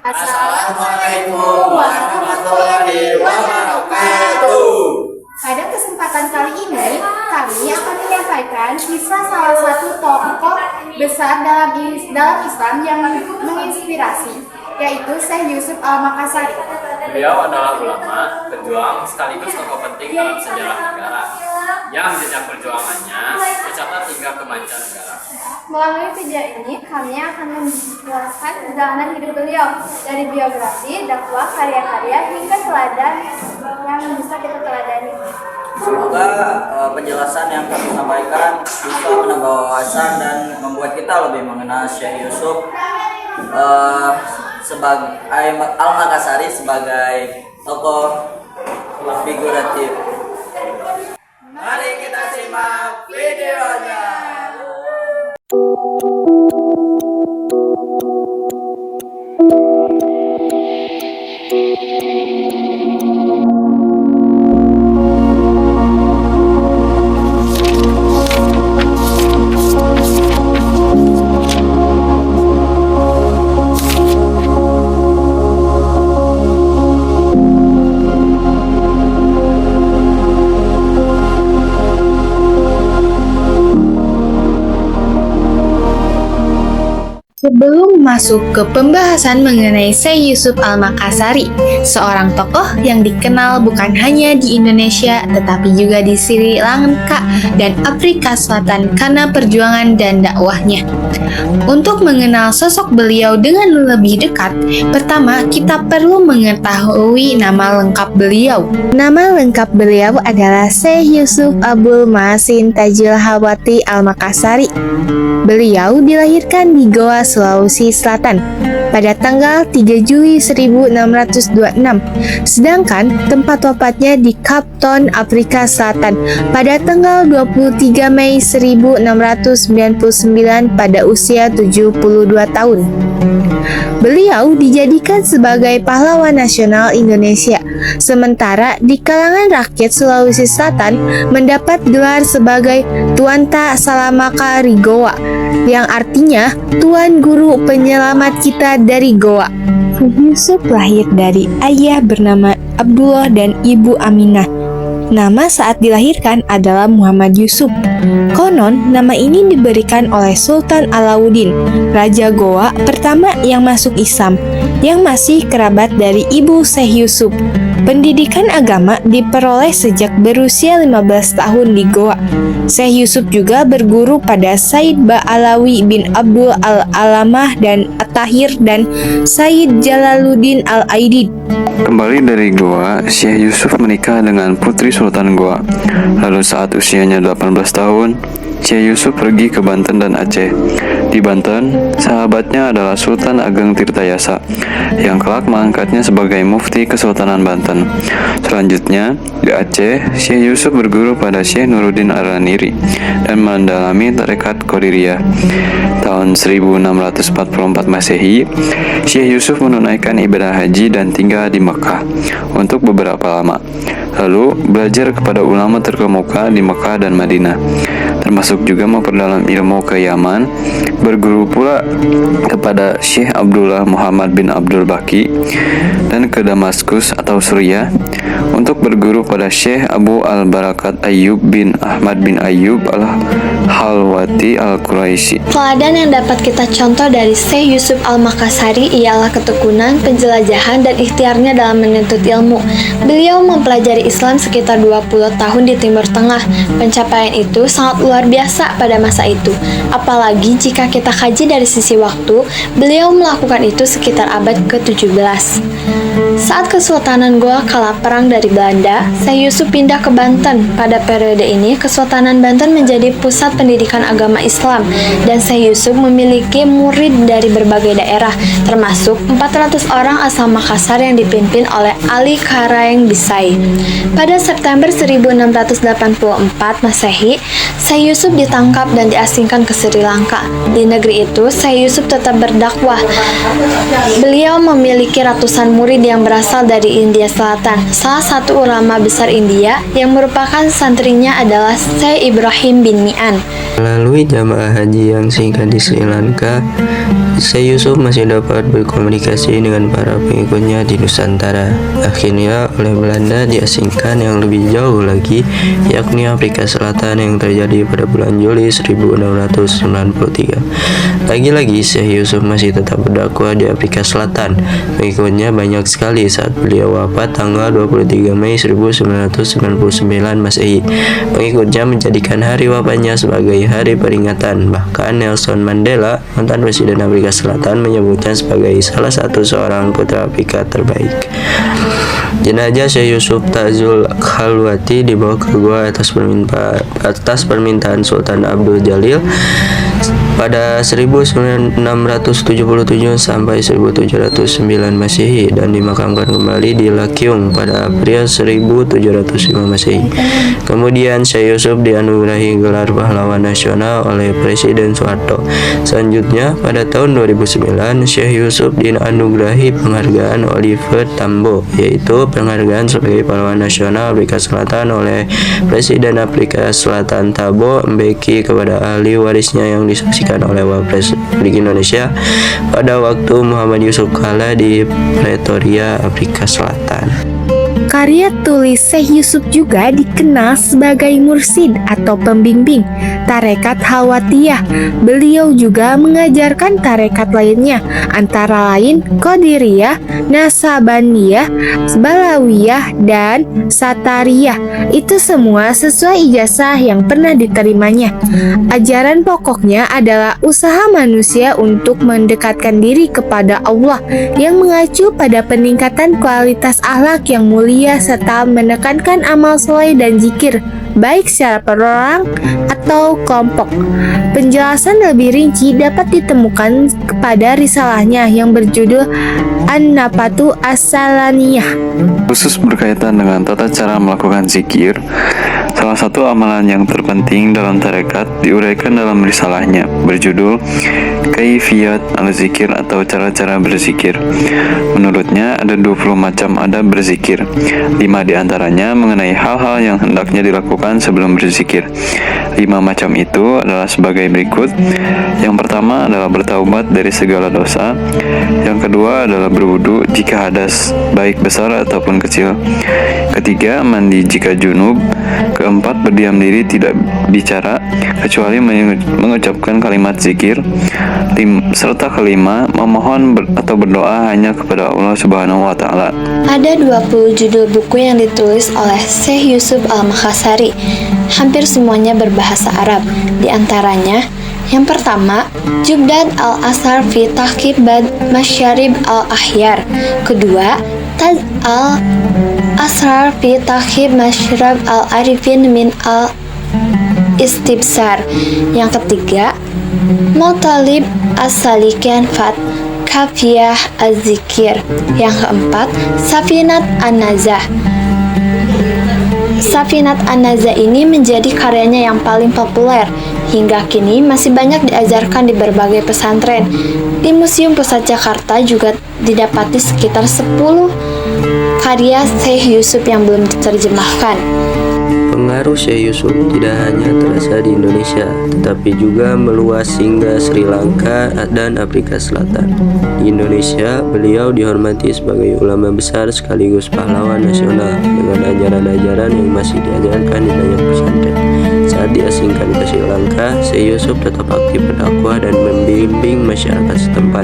Assalamualaikum warahmatullahi wabarakatuh. Pada kesempatan kali ini, kami akan menyampaikan kisah salah satu tokoh besar dalam Islam yang menginspirasi, yaitu Syekh Yusuf Al-Makassari. Beliau adalah ulama, pejuang, sekaligus tokoh penting dalam sejarah negara, yang jejak perjuangannya tercatat hingga ke mancanegara. Melalui video ini, kami akan menjelaskan perjalanan hidup beliau dari biografi, dakwah, karya-karya hingga teladan yang bisa kita teladani. Semoga penjelasan yang kami sampaikan bisa menambah wawasan dan membuat kita lebih mengenal Syekh Yusuf sebagai Al-Makassari sebagai tokoh figuratif. Mari kita simak videonya. Sebelum masuk ke pembahasan mengenai Syekh Yusuf Al-Makassari, seorang tokoh yang dikenal bukan hanya di Indonesia tetapi juga di Sri Lanka dan Afrika Selatan karena perjuangan dan dakwahnya. Untuk mengenal sosok beliau dengan lebih dekat, pertama kita perlu mengetahui nama lengkap beliau. Nama lengkap beliau adalah Syekh Yusuf Abul Mahasin Tajil Hawati Al-Makassari. Beliau dilahirkan di Goa, Sulawesi Selatan pada tanggal 3 Juli 1626, sedangkan tempat wafatnya di Cape Town, Afrika Selatan pada tanggal 23 Mei 1699 pada usia 72 tahun. Beliau dijadikan sebagai pahlawan nasional Indonesia, sementara di kalangan rakyat Sulawesi Selatan mendapat gelar sebagai Tuanta Salamaka Rigowa, yang artinya Tuan Guru Penyelamat kita dari Goa. Yusuf lahir dari ayah bernama Abdullah dan ibu Aminah. Nama saat dilahirkan adalah Muhammad Yusuf. Konon, nama ini diberikan oleh Sultan Alauddin, Raja Goa pertama yang masuk Islam, yang masih kerabat dari ibu Syekh Yusuf. Pendidikan agama diperoleh sejak berusia 15 tahun di Goa. Syekh Yusuf juga berguru pada Said Ba'alawi bin Abdul Al-Alamah dan At-Tahir dan Said Jalaluddin Al-Aidid. Kembali dari Goa, Syekh Yusuf menikah dengan putri Sultan Goa. Lalu saat usianya 18 tahun, Syekh Yusuf pergi ke Banten dan Aceh. Di Banten, sahabatnya adalah Sultan Ageng Tirtayasa, yang kelak mengangkatnya sebagai mufti Kesultanan Banten. Selanjutnya, di Aceh, Syekh Yusuf berguru pada Syekh Nuruddin Al-Niri dan mendalami tarekat Qadiriyah. Tahun 1644 Masehi, Syekh Yusuf menunaikan ibadah haji dan tinggal di Mekah untuk beberapa lama. Lalu belajar kepada ulama terkemuka di Mekah dan Madinah, termasuk juga memperdalam ilmu ke Yaman, berguru pula kepada Syekh Abdullah Muhammad bin Abdul Baqi, dan ke Damaskus atau Suriah untuk berguru pada Syekh Abu Al-Barakat Ayyub bin Ahmad bin Ayyub Al-Halwati Al-Quraisy. Teladan yang dapat kita contoh dari Syekh Yusuf Al-Makassari ialah ketekunan, penjelajahan, dan ikhtiarnya dalam menuntut ilmu. Beliau mempelajari Islam sekitar 20 tahun di Timur Tengah. Pencapaian itu sangat luar biasa pada masa itu. Apalagi jika kita kaji dari sisi waktu, beliau melakukan itu sekitar abad ke-17. Saat Kesultanan Goa kalah perang dari Belanda, Syekh Yusuf pindah ke Banten. Pada periode ini, Kesultanan Banten menjadi pusat pendidikan agama Islam, dan Syekh Yusuf memiliki murid dari berbagai daerah, termasuk 400 orang asal Makassar yang dipimpin oleh Ali Karaeng Bisai. Pada September 1684 Masehi, Syekh Yusuf ditangkap dan diasingkan ke Sri Lanka. Di negeri itu, Syekh Yusuf tetap berdakwah. Beliau memiliki ratusan murid yang berasal dari India Selatan. Salah satu ulama besar India yang merupakan santrinya adalah Syekh Ibrahim bin Mi'an. Melalui jamaah haji yang singkat di Sri Lanka, Syekh Yusuf masih dapat berkomunikasi dengan para pengikutnya di Nusantara. Akhirnya oleh Belanda diasingkan yang lebih jauh lagi, yakni Afrika Selatan yang terjadi pada bulan Juli 1693. Lagi-lagi Syekh Yusuf masih tetap berdakwah di Afrika Selatan. Pengikutnya banyak sekali saat beliau wafat tanggal 23 Mei 1999 Masehi. Pengikutnya menjadikan hari wafatnya sebagai hari peringatan. Bahkan Nelson Mandela, mantan Presiden Afrika Selatan, menyebutnya sebagai salah satu seorang putra Afrika terbaik. Jenazah Syekh Yusuf Ta'zul Khalwati dibawa ke gua atas permintaan Sultan Abdul Jalil pada 1677 sampai 1709 Masehi dan dimakamkan kembali di Lakyung pada April 1705 Masehi. Kemudian Syekh Yusuf dianugerahi gelar pahlawan nasional oleh Presiden Soeharto. Selanjutnya pada tahun 2009 Syekh Yusuf dianugerahi penghargaan Oliver Tambo, yaitu penghargaan sebagai pahlawan nasional Afrika Selatan oleh Presiden Afrika Selatan Thabo Mbeki kepada ahli warisnya yang disaksikan oleh Wapres Republik Indonesia pada waktu Muhammad Yusuf Kala di Pretoria, Afrika Selatan. Karya tulis Syekh Yusuf juga dikenal sebagai mursid atau pembimbing tarekat Khalwatiyah. Beliau juga mengajarkan tarekat lainnya, antara lain Qadiriyah, Nasabaniyah, Balawiyah, dan Satariyah. Itu semua sesuai ijazah yang pernah diterimanya. Ajaran pokoknya adalah usaha manusia untuk mendekatkan diri kepada Allah yang mengacu pada peningkatan kualitas akhlak yang mulia serta menekankan amal soleh dan zikir, baik secara perorangan atau kelompok. Penjelasan lebih rinci dapat ditemukan kepada risalahnya yang berjudul An-Nafatu As-Salaniyah. Khusus berkaitan dengan tata cara melakukan zikir, salah satu amalan yang terpenting dalam tarekat diuraikan dalam risalahnya berjudul Kaifiyat al-Zikir atau cara-cara berzikir. Menurutnya ada 20 macam adab berzikir. 5 diantaranya mengenai hal-hal yang hendaknya dilakukan sebelum berzikir. 5 macam itu adalah sebagai berikut. Yang pertama adalah bertaubat dari segala dosa. Yang kedua adalah berwudu jika hadas, baik besar ataupun kecil. Ketiga, mandi jika junub. Keempat, berdiam diri tidak bicara kecuali mengucapkan kalimat zikir. Serta kelima, memohon atau berdoa hanya kepada Allah Subhanahu wa Ta'ala. Ada 20 judul buku yang ditulis oleh Syekh Yusuf Al-Makassari. Hampir semuanya berbahasa Arab. Di antaranya, yang pertama, Jubdat Al-Asar fi Tahqib Bad Masyarib Al-Ahyar. Kedua, Taj Al-Asrar fi Tahqib Masyrab Al-Arifin min Al-Istibsar. Yang ketiga, Mutalib As-Salikan Fat Kafiyah Az-Zikir. Yang keempat, Safinat An-Nazah. Safinat An-Nazah ini menjadi karyanya yang paling populer. Hingga kini masih banyak diajarkan di berbagai pesantren. Di Museum Pusat Jakarta juga didapati sekitar 10 karya Syekh Yusuf yang belum diterjemahkan. Pengaruh Syekh Yusuf tidak hanya terasa di Indonesia, tetapi juga meluas hingga Sri Lanka dan Afrika Selatan. Di Indonesia, beliau dihormati sebagai ulama besar sekaligus pahlawan nasional dengan ajaran-ajaran yang masih diajarkan di banyak pesantren. Saat diasingkan ke Sri Lanka, Syekh Yusuf tetap aktif berdakwah dan membimbing masyarakat setempat.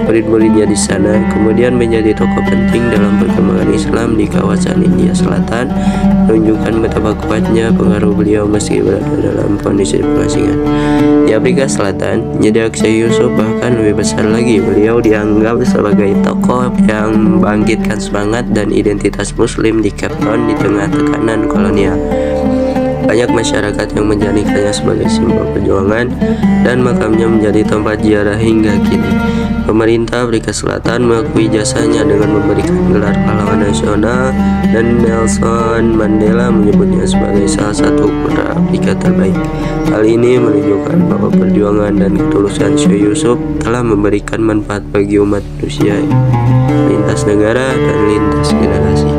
Murid-muridnya di sana kemudian menjadi tokoh penting dalam perkembangan Islam di kawasan India Selatan, menunjukkan betapa kuatnya pengaruh beliau meski berada dalam kondisi pengasingan. Di Afrika Selatan, jejak Syekh Yusuf bahkan lebih besar lagi. Beliau dianggap sebagai tokoh yang membangkitkan semangat dan identitas Muslim di Cape Town di tengah tekanan kolonial. Banyak masyarakat yang menjadikannya sebagai simbol perjuangan dan makamnya menjadi tempat ziarah hingga kini. Pemerintah Afrika Selatan mengakui jasanya dengan memberikan gelar pahlawan nasional dan Nelson Mandela menyebutnya sebagai salah satu putra Afrika terbaik. Hal ini menunjukkan bahwa perjuangan dan ketulusan Syekh Yusuf telah memberikan manfaat bagi umat manusia lintas negara dan lintas generasi.